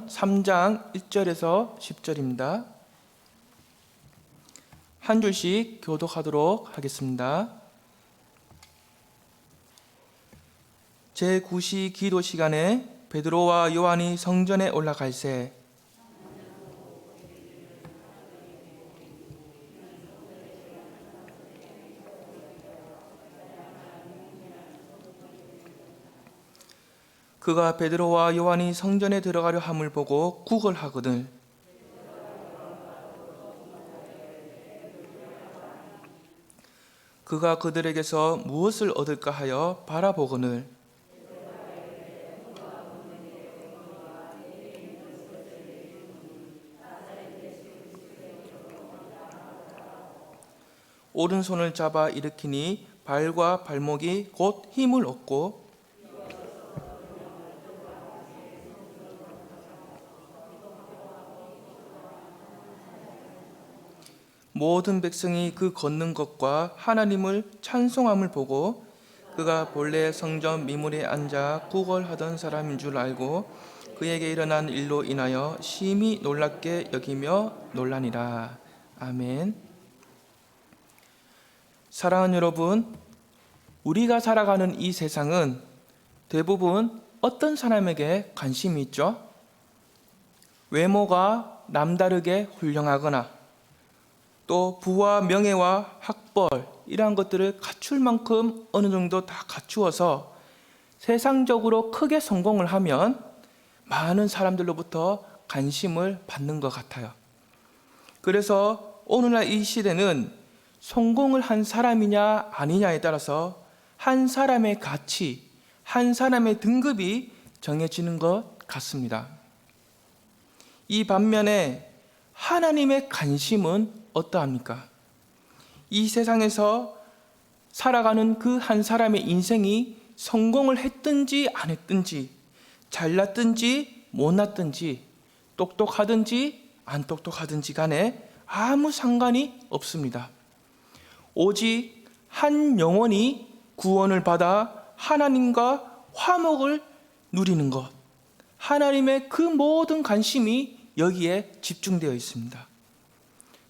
요한 3장 1절에서 10절입니다. 한 줄씩 교독하도록 하겠습니다. 제9시 기도 시간에 베드로와 요한이 성전에 올라갈새 그가 베드로와 요한이 성전에 들어가려 함을 보고 구걸하거늘 그가 그들에게서 무엇을 얻을까 하여 바라보거늘 오른손을 잡아 일으키니 발과 발목이 곧 힘을 얻고 모든 백성이 그 걷는 것과 하나님을 찬송함을 보고 그가 본래 성전 미문에 앉아 구걸하던 사람인 줄 알고 그에게 일어난 일로 인하여 심히 놀랍게 여기며 놀라니라. 아멘. 사랑하는 여러분, 우리가 살아가는 이 세상은 대부분 어떤 사람에게 관심이 있죠? 외모가 남다르게 훌륭하거나 또 부와 명예와 학벌 이러한 것들을 갖출 만큼 어느 정도 다 갖추어서 세상적으로 크게 성공을 하면 많은 사람들로부터 관심을 받는 것 같아요. 그래서 오늘날 이 시대는 성공을 한 사람이냐 아니냐에 따라서 한 사람의 가치, 한 사람의 등급이 정해지는 것 같습니다. 이 반면에 하나님의 관심은 어떠합니까? 이 세상에서 살아가는 그 한 사람의 인생이 성공을 했든지 안 했든지, 잘났든지 못났든지, 똑똑하든지 안 똑똑하든지 간에 아무 상관이 없습니다. 오직 한 영혼이 구원을 받아 하나님과 화목을 누리는 것, 하나님의 그 모든 관심이 여기에 집중되어 있습니다.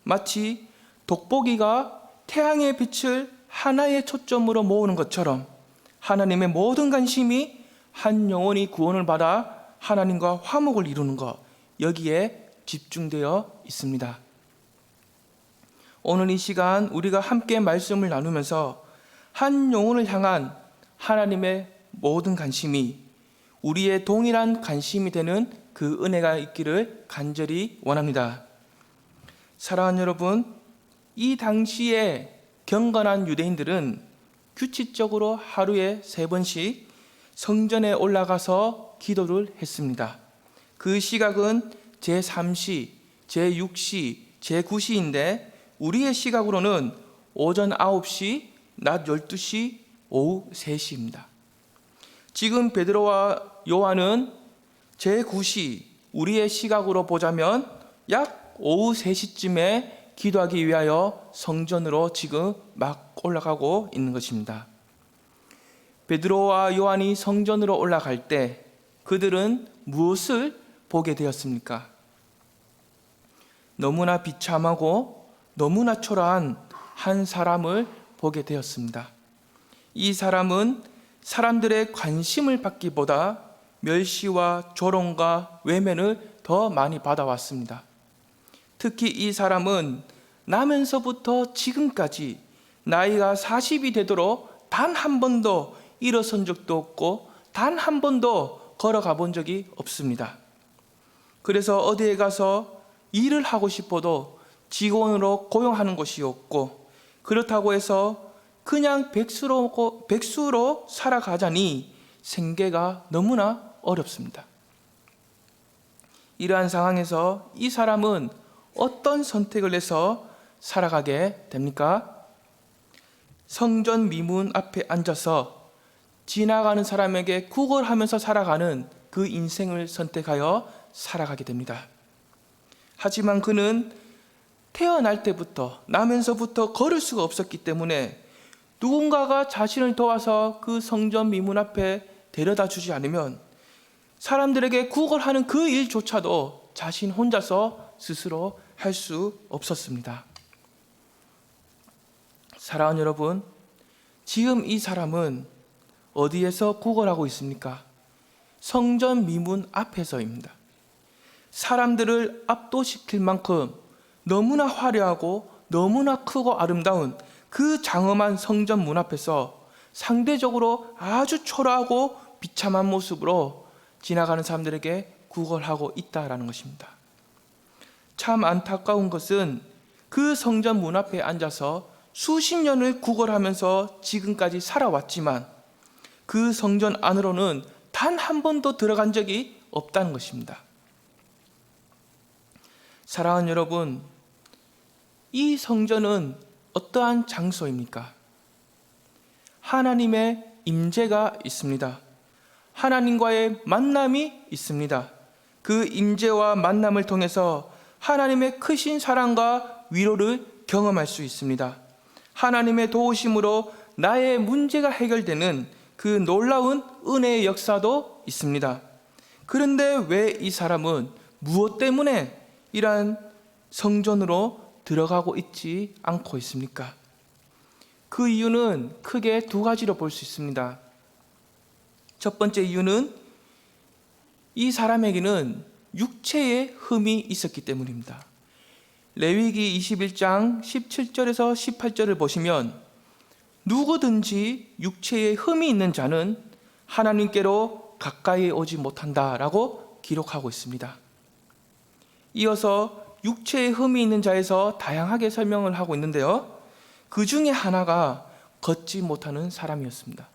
마치 돋보기가 태양의 빛을 하나의 초점으로 모으는 것처럼 하나님의 모든 관심이 한 영혼이 구원을 받아 하나님과 화목을 이루는 것, 여기에 집중되어 있습니다. 오늘 이 시간 우리가 함께 말씀을 나누면서 한 영혼을 향한 하나님의 모든 관심이 우리의 동일한 관심이 되는 그 은혜가 있기를 간절히 원합니다. 사랑하는 여러분, 이 당시에 경건한 유대인들은 규칙적으로 하루에 3번씩 성전에 올라가서 기도를 했습니다. 그 시각은 제3시, 제6시, 제9시인데 우리의 시각으로는 오전 9시, 낮 12시, 오후 3시입니다. 지금 베드로와 요한은 제9시, 우리의 시각으로 보자면 약 오후 3시쯤에 기도하기 위하여 성전으로 지금 막 올라가고 있는 것입니다. 베드로와 요한이 성전으로 올라갈 때 그들은 무엇을 보게 되었습니까? 너무나 비참하고 너무나 초라한 한 사람을 보게 되었습니다. 이 사람은 사람들의 관심을 받기보다 멸시와 조롱과 외면을 더 많이 받아왔습니다. 특히 이 사람은 나면서부터 지금까지 나이가 40이 되도록 단 한 번도 일어선 적도 없고 단 한 번도 걸어가 본 적이 없습니다. 그래서 어디에 가서 일을 하고 싶어도 직원으로 고용하는 곳이 없고 그렇다고 해서 그냥 백수로 살아가자니 생계가 너무나 어렵습니다. 이러한 상황에서 이 사람은 어떤 선택을 해서 살아가게 됩니까? 성전 미문 앞에 앉아서 지나가는 사람에게 구걸하면서 살아가는 그 인생을 선택하여 살아가게 됩니다. 하지만 그는 태어날 때부터 나면서부터 걸을 수가 없었기 때문에 누군가가 자신을 도와서 그 성전 미문 앞에 데려다 주지 않으면 사람들에게 구걸하는 그 일조차도 자신 혼자서 스스로 할 수 없었습니다. 사랑하는 여러분, 지금 이 사람은 어디에서 구걸하고 있습니까? 성전 미문 앞에서입니다. 사람들을 압도시킬 만큼 너무나 화려하고 너무나 크고 아름다운 그 장엄한 성전 문 앞에서 상대적으로 아주 초라하고 비참한 모습으로 지나가는 사람들에게 구걸하고 있다라는 것입니다. 참 안타까운 것은 그 성전 문 앞에 앉아서 수십 년을 구걸하면서 지금까지 살아왔지만 그 성전 안으로는 단 한 번도 들어간 적이 없다는 것입니다. 사랑하는 여러분, 이 성전은 어떠한 장소입니까? 하나님의 임재가 있습니다. 하나님과의 만남이 있습니다. 그 임재와 만남을 통해서 하나님의 크신 사랑과 위로를 경험할 수 있습니다. 하나님의 도우심으로 나의 문제가 해결되는 그 놀라운 은혜의 역사도 있습니다. 그런데 왜 이 사람은 무엇 때문에 이러한 성전으로 들어가고 있지 않고 있습니까? 그 이유는 크게 두 가지로 볼 수 있습니다. 첫 번째 이유는 이 사람에게는 육체의 흠이 있었기 때문입니다. 레위기 21장 17절에서 18절을 보시면 누구든지 육체에 흠이 있는 자는 하나님께로 가까이 오지 못한다라고 기록하고 있습니다. 이어서 육체에 흠이 있는 자에서 다양하게 설명을 하고 있는데요. 그 중에 하나가 걷지 못하는 사람이었습니다.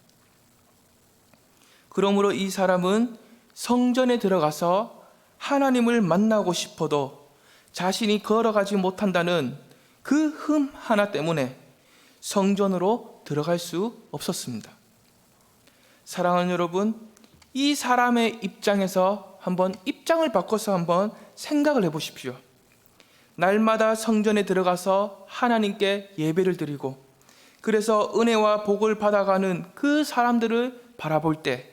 그러므로 이 사람은 성전에 들어가서 하나님을 만나고 싶어도 자신이 걸어가지 못한다는 그 흠 하나 때문에 성전으로 들어갈 수 없었습니다. 사랑하는 여러분, 이 사람의 입장에서 한번 입장을 바꿔서 한번 생각을 해보십시오. 날마다 성전에 들어가서 하나님께 예배를 드리고 그래서 은혜와 복을 받아가는 그 사람들을 바라볼 때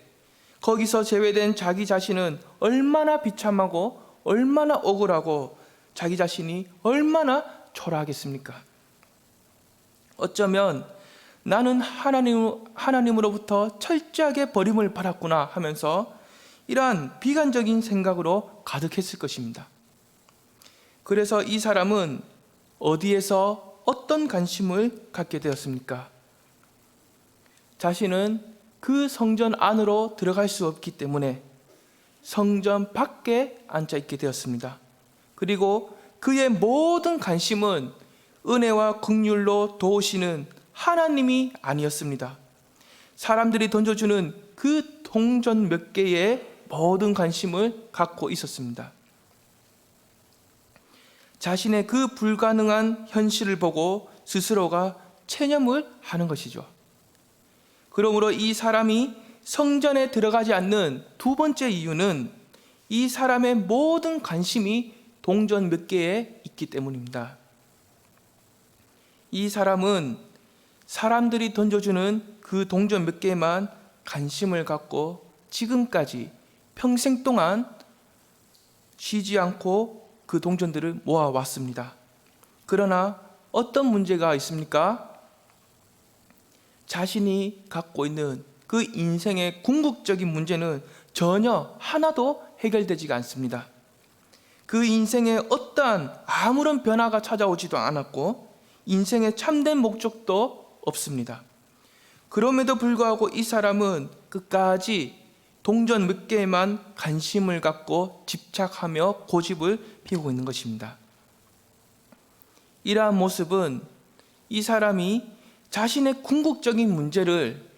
거기서 제외된 자기 자신은 얼마나 비참하고 얼마나 억울하고 자기 자신이 얼마나 초라하겠습니까? 어쩌면 나는 하나님으로부터 철저하게 버림을 받았구나 하면서 이러한 비관적인 생각으로 가득했을 것입니다. 그래서 이 사람은 어디에서 어떤 관심을 갖게 되었습니까? 자신은 그 성전 안으로 들어갈 수 없기 때문에 성전 밖에 앉아 있게 되었습니다. 그리고 그의 모든 관심은 은혜와 긍휼로 도우시는 하나님이 아니었습니다. 사람들이 던져주는 그 동전 몇 개에 모든 관심을 갖고 있었습니다. 자신의 그 불가능한 현실을 보고 스스로가 체념을 하는 것이죠. 그러므로 이 사람이 성전에 들어가지 않는 두 번째 이유는 이 사람의 모든 관심이 동전 몇 개에 있기 때문입니다. 이 사람은 사람들이 던져주는 그 동전 몇 개에만 관심을 갖고 지금까지 평생 동안 쉬지 않고 그 동전들을 모아왔습니다. 그러나 어떤 문제가 있습니까? 자신이 갖고 있는 그 인생의 궁극적인 문제는 전혀 하나도 해결되지가 않습니다. 그 인생에 어떠한 아무런 변화가 찾아오지도 않았고 인생의 참된 목적도 없습니다. 그럼에도 불구하고 이 사람은 끝까지 동전 몇 개에만 관심을 갖고 집착하며 고집을 피우고 있는 것입니다. 이러한 모습은 이 사람이 자신의 궁극적인 문제를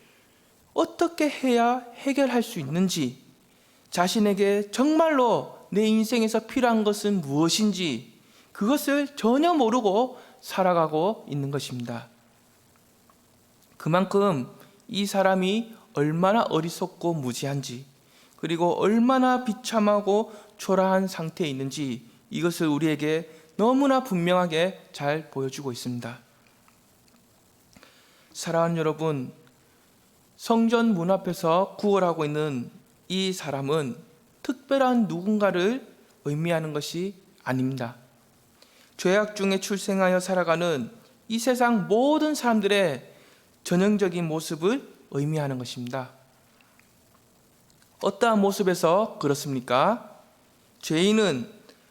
어떻게 해야 해결할 수 있는지, 자신에게 정말로 내 인생에서 필요한 것은 무엇인지 그것을 전혀 모르고 살아가고 있는 것입니다. 그만큼 이 사람이 얼마나 어리석고 무지한지, 그리고 얼마나 비참하고 초라한 상태에 있는지 이것을 우리에게 너무나 분명하게 잘 보여주고 있습니다. 사랑하는 여러분, 성전 문 앞에서 구걸하고 있는 이 사람은 특별한 누군가를 의미하는 것이 아닙니다. 죄악 중에 출생하여 살아가는 이 세상 모든 사람들의 전형적인 모습을 의미하는 것입니다. 어떠한 모습에서 그렇습니까? 죄인은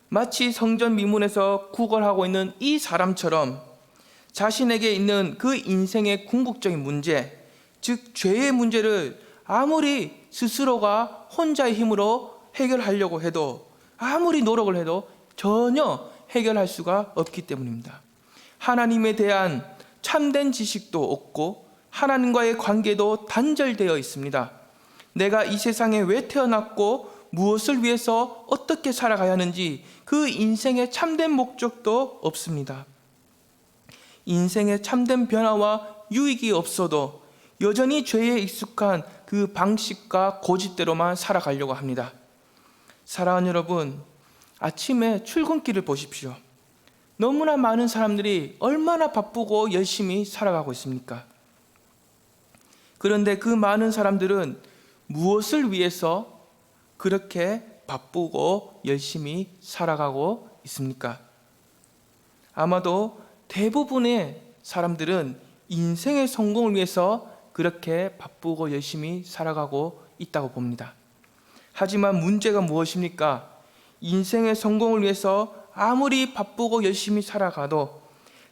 마치 성전 미문에서 구걸하고 있는 이 사람처럼 자신에게 있는 그 인생의 궁극적인 문제, 즉 죄의 문제를 아무리 스스로가 혼자의 힘으로 해결하려고 해도, 아무리 노력을 해도 전혀 해결할 수가 없기 때문입니다. 하나님에 대한 참된 지식도 없고 하나님과의 관계도 단절되어 있습니다. 내가 이 세상에 왜 태어났고 무엇을 위해서 어떻게 살아가야 하는지 그 인생의 참된 목적도 없습니다. 인생의 참된 변화와 유익이 없어도 여전히 죄에 익숙한 그 방식과 고집대로만 살아가려고 합니다. 사랑하는 여러분, 아침에 출근길을 보십시오. 너무나 많은 사람들이 얼마나 바쁘고 열심히 살아가고 있습니까? 그런데 그 많은 사람들은 무엇을 위해서 그렇게 바쁘고 열심히 살아가고 있습니까? 아마도 대부분의 사람들은 인생의 성공을 위해서 그렇게 바쁘고 열심히 살아가고 있다고 봅니다. 하지만 문제가 무엇입니까? 인생의 성공을 위해서 아무리 바쁘고 열심히 살아가도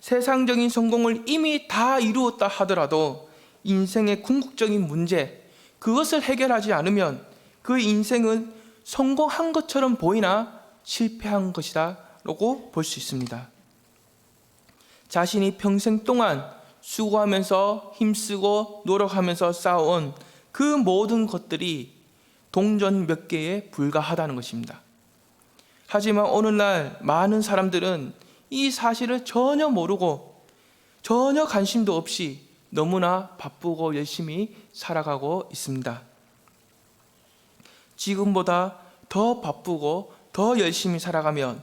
세상적인 성공을 이미 다 이루었다 하더라도 인생의 궁극적인 문제, 그것을 해결하지 않으면 그 인생은 성공한 것처럼 보이나 실패한 것이다 라고 볼 수 있습니다. 자신이 평생 동안 수고하면서 힘쓰고 노력하면서 쌓아온 그 모든 것들이 동전 몇 개에 불과하다는 것입니다. 하지만 오늘날 많은 사람들은 이 사실을 전혀 모르고 전혀 관심도 없이 너무나 바쁘고 열심히 살아가고 있습니다. 지금보다 더 바쁘고 더 열심히 살아가면,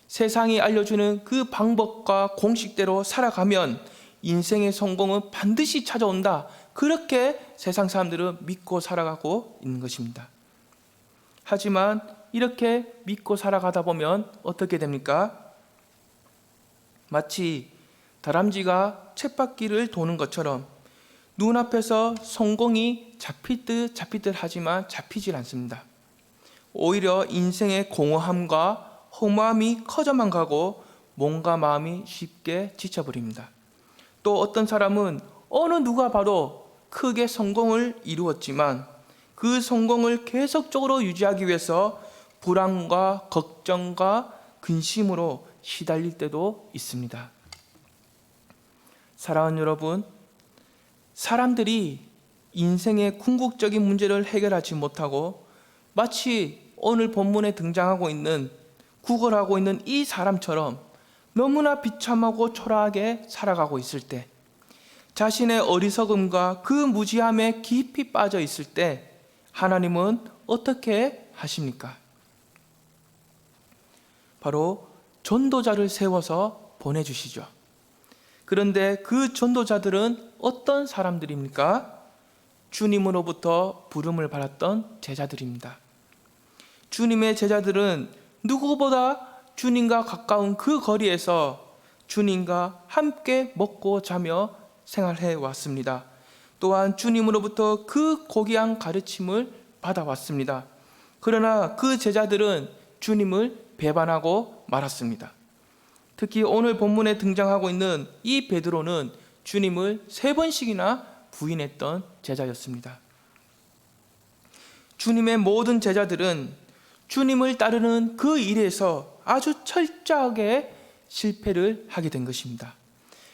세상이 알려주는 그 방법과 공식대로 살아가면 인생의 성공은 반드시 찾아온다. 그렇게 세상 사람들은 믿고 살아가고 있는 것입니다. 하지만 이렇게 믿고 살아가다 보면 어떻게 됩니까? 마치 다람쥐가 쳇바퀴를 도는 것처럼 눈앞에서 성공이 잡힐 듯 하지만 잡히질 않습니다. 오히려 인생의 공허함과 허무함이 커져만 가고 몸과 마음이 쉽게 지쳐버립니다. 또 어떤 사람은 어느 누가 봐도 크게 성공을 이루었지만 그 성공을 계속적으로 유지하기 위해서 불안과 걱정과 근심으로 시달릴 때도 있습니다. 사랑하는 여러분, 사람들이 인생의 궁극적인 문제를 해결하지 못하고 마치 오늘 본문에 등장하고 있는, 구걸하고 있는 이 사람처럼 너무나 비참하고 초라하게 살아가고 있을 때, 자신의 어리석음과 그 무지함에 깊이 빠져 있을 때 하나님은 어떻게 하십니까? 바로 전도자를 세워서 보내주시죠. 그런데 그 전도자들은 어떤 사람들입니까? 주님으로부터 부름을 받았던 제자들입니다. 주님의 제자들은 누구보다 주님과 가까운 그 거리에서 주님과 함께 먹고 자며 생활해 왔습니다. 또한 주님으로부터 그 고귀한 가르침을 받아왔습니다. 그러나 그 제자들은 주님을 배반하고 말았습니다. 특히 오늘 본문에 등장하고 있는 이 베드로는 주님을 3번씩이나 부인했던 제자였습니다. 주님의 모든 제자들은 주님을 따르는 그 일에서 아주 철저하게 실패를 하게 된 것입니다.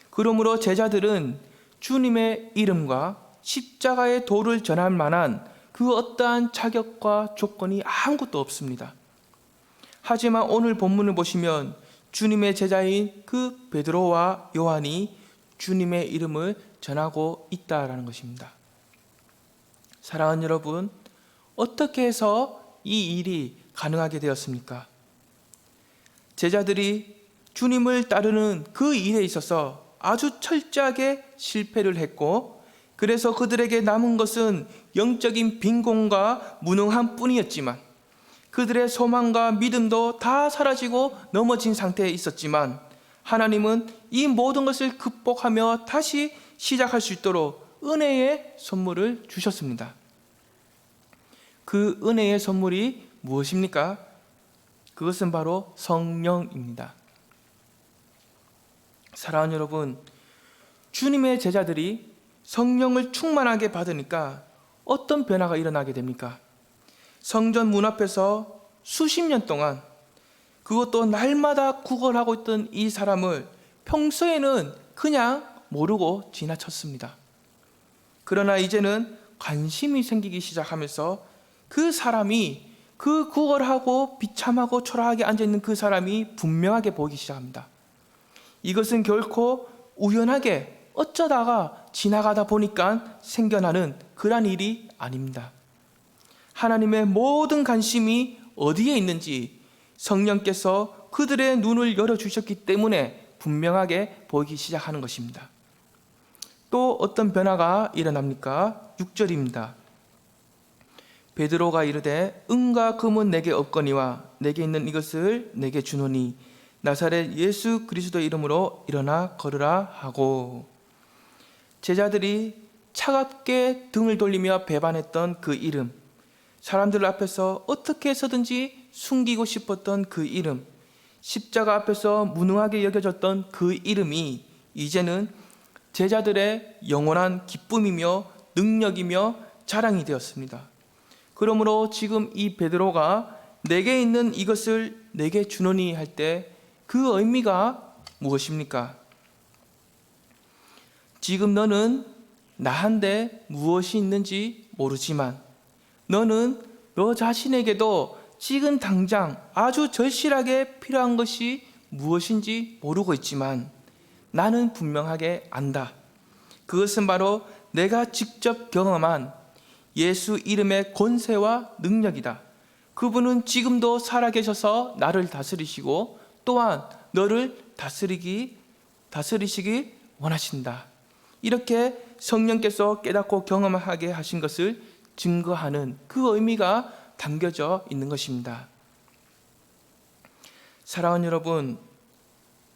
그러므로 제자들은 주님의 이름과 십자가의 도를 전할 만한 그 어떠한 자격과 조건이 아무것도 없습니다. 하지만 오늘 본문을 보시면 주님의 제자인 그 베드로와 요한이 주님의 이름을 전하고 있다라는 것입니다. 사랑하는 여러분, 어떻게 해서 이 일이 가능하게 되었습니까? 제자들이 주님을 따르는 그 일에 있어서 아주 철저하게 실패를 했고, 그래서 그들에게 남은 것은 영적인 빈곤과 무능함 뿐이었지만, 그들의 소망과 믿음도 다 사라지고 넘어진 상태에 있었지만 하나님은 이 모든 것을 극복하며 다시 시작할 수 있도록 은혜의 선물을 주셨습니다. 그 은혜의 선물이 무엇입니까? 그것은 바로 성령입니다. 사랑하는 여러분, 주님의 제자들이 성령을 충만하게 받으니까 어떤 변화가 일어나게 됩니까? 성전 문 앞에서 수십 년 동안, 그것도 날마다 구걸하고 있던 이 사람을 평소에는 그냥 모르고 지나쳤습니다. 그러나 이제는 관심이 생기기 시작하면서 그 사람이, 그 구걸하고 비참하고 초라하게 앉아있는 그 사람이 분명하게 보이기 시작합니다. 이것은 결코 우연하게 어쩌다가 지나가다 보니까 생겨나는 그런 일이 아닙니다. 하나님의 모든 관심이 어디에 있는지 성령께서 그들의 눈을 열어주셨기 때문에 분명하게 보이기 시작하는 것입니다. 또 어떤 변화가 일어납니까? 6절입니다. 베드로가 이르되 은과 금은 내게 없거니와 내게 있는 이것을 내게 주노니 나사렛 예수 그리스도의 이름으로 일어나 걸으라 하고, 제자들이 차갑게 등을 돌리며 배반했던 그 이름, 사람들 앞에서 어떻게 해서든지 숨기고 싶었던 그 이름, 십자가 앞에서 무능하게 여겨졌던 그 이름이 이제는 제자들의 영원한 기쁨이며 능력이며 자랑이 되었습니다. 그러므로 지금 이 베드로가 내게 있는 이것을 내게 주노니 할 때 그 의미가 무엇입니까? 지금 너는 나한테 무엇이 있는지 모르지만 너는 너 자신에게도 지금 당장 아주 절실하게 필요한 것이 무엇인지 모르고 있지만 나는 분명하게 안다. 그것은 바로 내가 직접 경험한 예수 이름의 권세와 능력이다. 그분은 지금도 살아계셔서 나를 다스리시고 또한 너를 다스리시기 원하신다. 이렇게 성령께서 깨닫고 경험하게 하신 것을 증거하는 그 의미가 담겨져 있는 것입니다. 사랑하는 여러분,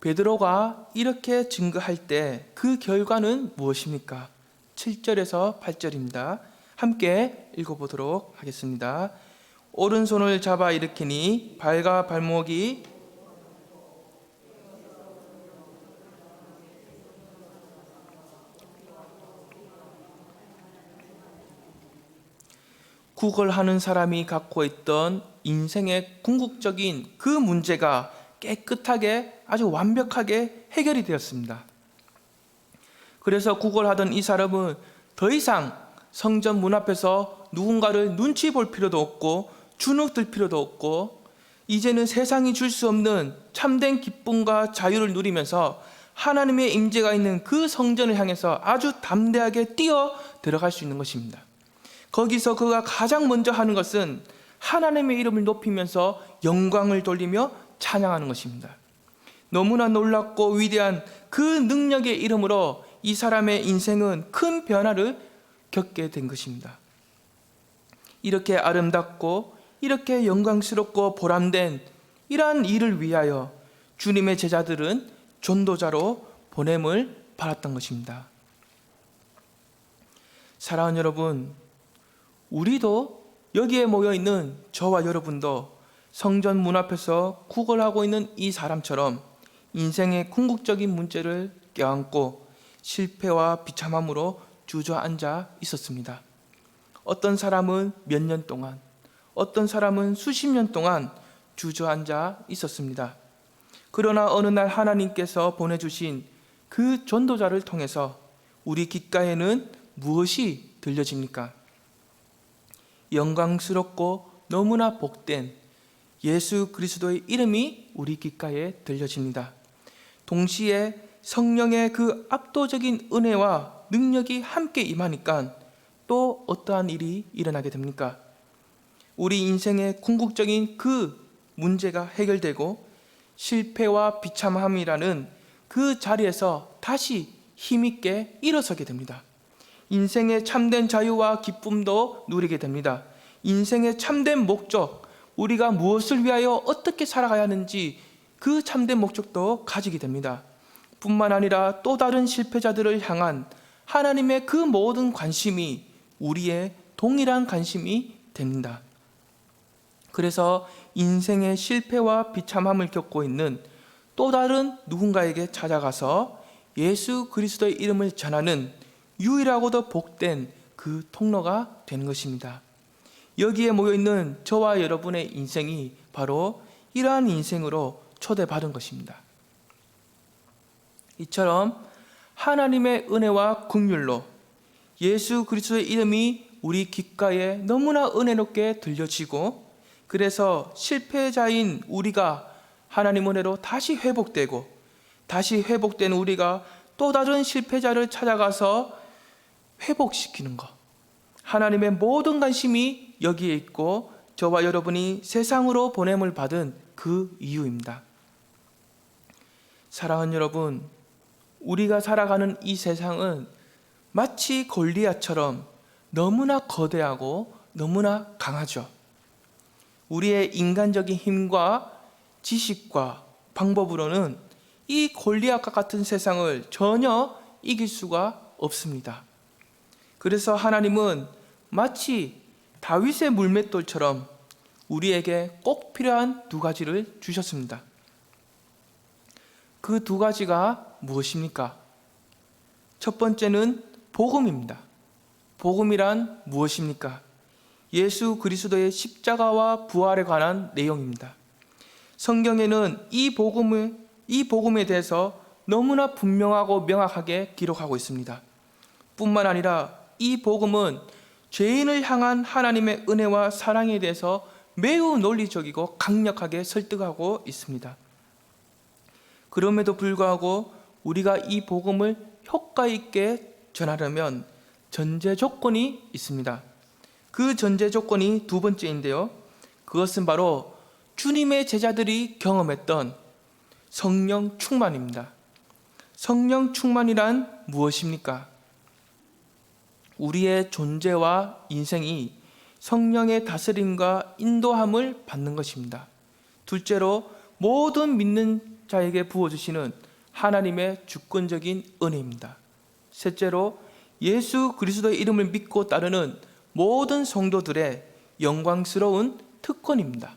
베드로가 이렇게 증거할 때 그 결과는 무엇입니까? 7절에서 8절입니다. 함께 읽어보도록 하겠습니다. 오른손을 잡아 일으키니 발과 발목이 구걸하는 사람이 갖고 있던 인생의 궁극적인 그 문제가 깨끗하게 아주 완벽하게 해결이 되었습니다. 그래서 구걸하던 이 사람은 더 이상 성전 문 앞에서 누군가를 눈치 볼 필요도 없고 주눅들 필요도 없고 이제는 세상이 줄 수 없는 참된 기쁨과 자유를 누리면서 하나님의 임재가 있는 그 성전을 향해서 아주 담대하게 뛰어 들어갈 수 있는 것입니다. 거기서 그가 가장 먼저 하는 것은 하나님의 이름을 높이면서 영광을 돌리며 찬양하는 것입니다. 너무나 놀랍고 위대한 그 능력의 이름으로 이 사람의 인생은 큰 변화를 겪게 된 것입니다. 이렇게 아름답고 이렇게 영광스럽고 보람된 이러한 일을 위하여 주님의 제자들은 전도자로 보냄을 받았던 것입니다. 사랑하는 여러분, 우리도 여기에 모여있는 저와 여러분도 성전 문 앞에서 구걸하고 있는 이 사람처럼 인생의 궁극적인 문제를 껴안고 실패와 비참함으로 주저앉아 있었습니다. 어떤 사람은 몇 년 동안, 어떤 사람은 수십 년 동안 주저앉아 있었습니다. 그러나 어느 날 하나님께서 보내주신 그 전도자를 통해서 우리 귓가에는 무엇이 들려집니까? 영광스럽고 너무나 복된 예수 그리스도의 이름이 우리 귓가에 들려집니다. 동시에 성령의 그 압도적인 은혜와 능력이 함께 임하니까 또 어떠한 일이 일어나게 됩니까? 우리 인생의 궁극적인 그 문제가 해결되고 실패와 비참함이라는 그 자리에서 다시 힘있게 일어서게 됩니다. 인생의 참된 자유와 기쁨도 누리게 됩니다. 인생의 참된 목적, 우리가 무엇을 위하여 어떻게 살아가야 하는지 그 참된 목적도 가지게 됩니다. 뿐만 아니라 또 다른 실패자들을 향한 하나님의 그 모든 관심이 우리의 동일한 관심이 됩니다. 그래서 인생의 실패와 비참함을 겪고 있는 또 다른 누군가에게 찾아가서 예수 그리스도의 이름을 전하는 유일하고도 복된 그 통로가 되는 것입니다. 여기에 모여있는 저와 여러분의 인생이 바로 이러한 인생으로 초대받은 것입니다. 이처럼 하나님의 은혜와 긍휼로 예수 그리스도의 이름이 우리 귓가에 너무나 은혜롭게 들려지고, 그래서 실패자인 우리가 하나님 은혜로 다시 회복되고, 다시 회복된 우리가 또 다른 실패자를 찾아가서 회복시키는 것, 하나님의 모든 관심이 여기에 있고 저와 여러분이 세상으로 보냄을 받은 그 이유입니다. 사랑하는 여러분, 우리가 살아가는 이 세상은 마치 골리앗처럼 너무나 거대하고 너무나 강하죠. 우리의 인간적인 힘과 지식과 방법으로는 이 골리앗과 같은 세상을 전혀 이길 수가 없습니다. 그래서 하나님은 마치 다윗의 물맷돌처럼 우리에게 꼭 필요한 두 가지를 주셨습니다. 그 두 가지가 무엇입니까? 첫 번째는 복음입니다. 복음이란 무엇입니까? 예수 그리스도의 십자가와 부활에 관한 내용입니다. 성경에는 이 복음에 대해서 너무나 분명하고 명확하게 기록하고 있습니다. 뿐만 아니라 이 복음은 죄인을 향한 하나님의 은혜와 사랑에 대해서 매우 논리적이고 강력하게 설득하고 있습니다. 그럼에도 불구하고 우리가 이 복음을 효과 있게 전하려면 전제 조건이 있습니다. 그 전제 조건이 두 번째인데요. 그것은 바로 주님의 제자들이 경험했던 성령 충만입니다. 성령 충만이란 무엇입니까? 우리의 존재와 인생이 성령의 다스림과 인도함을 받는 것입니다. 둘째로 모든 믿는 자에게 부어주시는 하나님의 주권적인 은혜입니다. 셋째로 예수 그리스도의 이름을 믿고 따르는 모든 성도들의 영광스러운 특권입니다.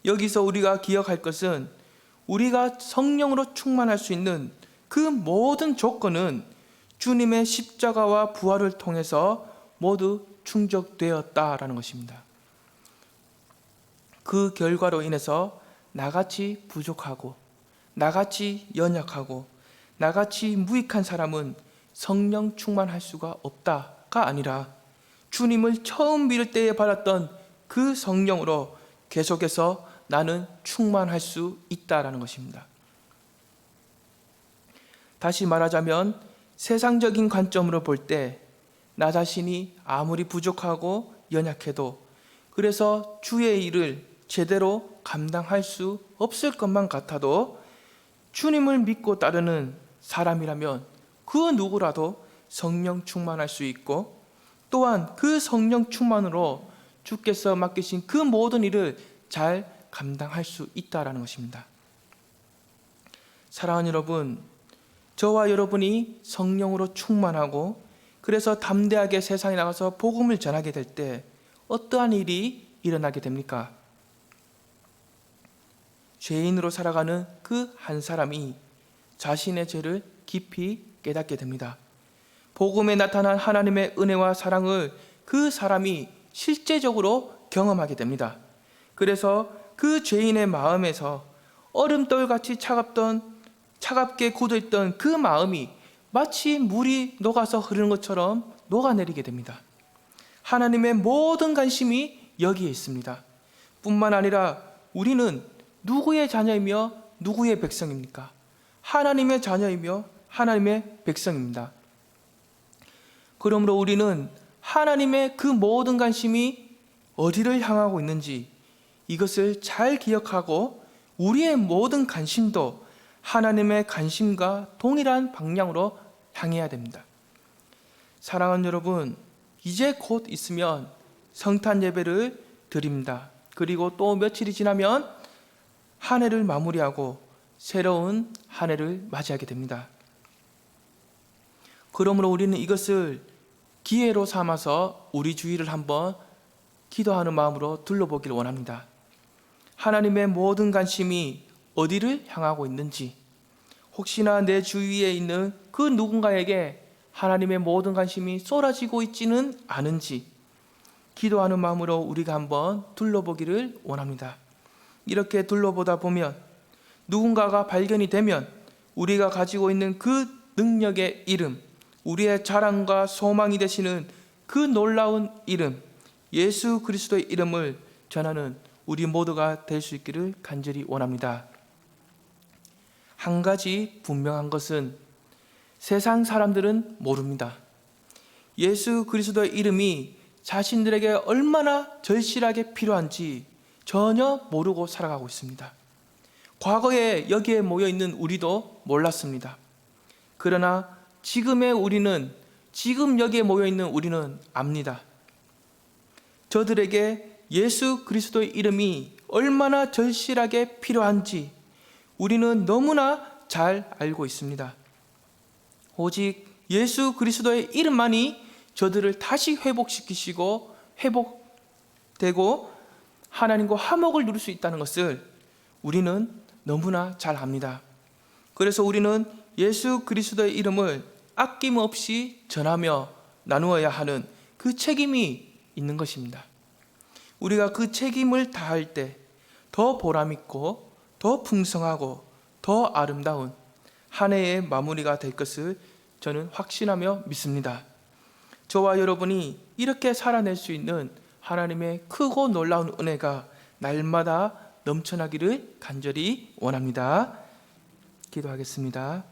여기서 우리가 기억할 것은 우리가 성령으로 충만할 수 있는 그 모든 조건은 주님의 십자가와 부활을 통해서 모두 충족되었다라는 것입니다. 그 결과로 인해서 나같이 부족하고 나같이 연약하고 나같이 무익한 사람은 성령 충만할 수가 없다가 아니라 주님을 처음 믿을 때에 받았던 그 성령으로 계속해서 나는 충만할 수 있다라는 것입니다. 다시 말하자면 세상적인 관점으로 볼 때 나 자신이 아무리 부족하고 연약해도 그래서 주의 일을 제대로 감당할 수 없을 것만 같아도 주님을 믿고 따르는 사람이라면 그 누구라도 성령 충만할 수 있고, 또한 그 성령 충만으로 주께서 맡기신 그 모든 일을 잘 감당할 수 있다라는 것입니다. 사랑하는 여러분, 저와 여러분이 성령으로 충만하고 그래서 담대하게 세상에 나가서 복음을 전하게 될 때 어떠한 일이 일어나게 됩니까? 죄인으로 살아가는 그 한 사람이 자신의 죄를 깊이 깨닫게 됩니다. 복음에 나타난 하나님의 은혜와 사랑을 그 사람이 실제적으로 경험하게 됩니다. 그래서 그 죄인의 마음에서 얼음돌같이 차갑게 굳어있던 그 마음이 마치 물이 녹아서 흐르는 것처럼 녹아내리게 됩니다. 하나님의 모든 관심이 여기에 있습니다. 뿐만 아니라 우리는 누구의 자녀이며 누구의 백성입니까? 하나님의 자녀이며 하나님의 백성입니다. 그러므로 우리는 하나님의 그 모든 관심이 어디를 향하고 있는지 이것을 잘 기억하고 우리의 모든 관심도 하나님의 관심과 동일한 방향으로 향해야 됩니다. 사랑하는 여러분, 이제 곧 있으면 성탄 예배를 드립니다. 그리고 또 며칠이 지나면 한 해를 마무리하고 새로운 한 해를 맞이하게 됩니다. 그러므로 우리는 이것을 기회로 삼아서 우리 주위를 한번 기도하는 마음으로 둘러보기를 원합니다. 하나님의 모든 관심이 어디를 향하고 있는지, 혹시나 내 주위에 있는 그 누군가에게 하나님의 모든 관심이 쏟아지고 있지는 않은지 기도하는 마음으로 우리가 한번 둘러보기를 원합니다. 이렇게 둘러보다 보면 누군가가 발견이 되면 우리가 가지고 있는 그 능력의 이름, 우리의 자랑과 소망이 되시는 그 놀라운 이름, 예수 그리스도의 이름을 전하는 우리 모두가 될 수 있기를 간절히 원합니다. 한 가지 분명한 것은 세상 사람들은 모릅니다. 예수 그리스도의 이름이 자신들에게 얼마나 절실하게 필요한지 전혀 모르고 살아가고 있습니다. 과거에 여기에 모여있는 우리도 몰랐습니다. 그러나 지금의 우리는, 지금 여기에 모여있는 우리는 압니다. 저들에게 예수 그리스도의 이름이 얼마나 절실하게 필요한지 우리는 너무나 잘 알고 있습니다. 오직 예수 그리스도의 이름만이 저들을 다시 회복시키시고 회복되고 하나님과 화목을 누릴 수 있다는 것을 우리는 너무나 잘 압니다. 그래서 우리는 예수 그리스도의 이름을 아낌없이 전하며 나누어야 하는 그 책임이 있는 것입니다. 우리가 그 책임을 다할 때 더 보람있고 더 풍성하고 더 아름다운 한 해의 마무리가 될 것을 저는 확신하며 믿습니다. 저와 여러분이 이렇게 살아낼 수 있는 하나님의 크고 놀라운 은혜가 날마다 넘쳐나기를 간절히 원합니다. 기도하겠습니다.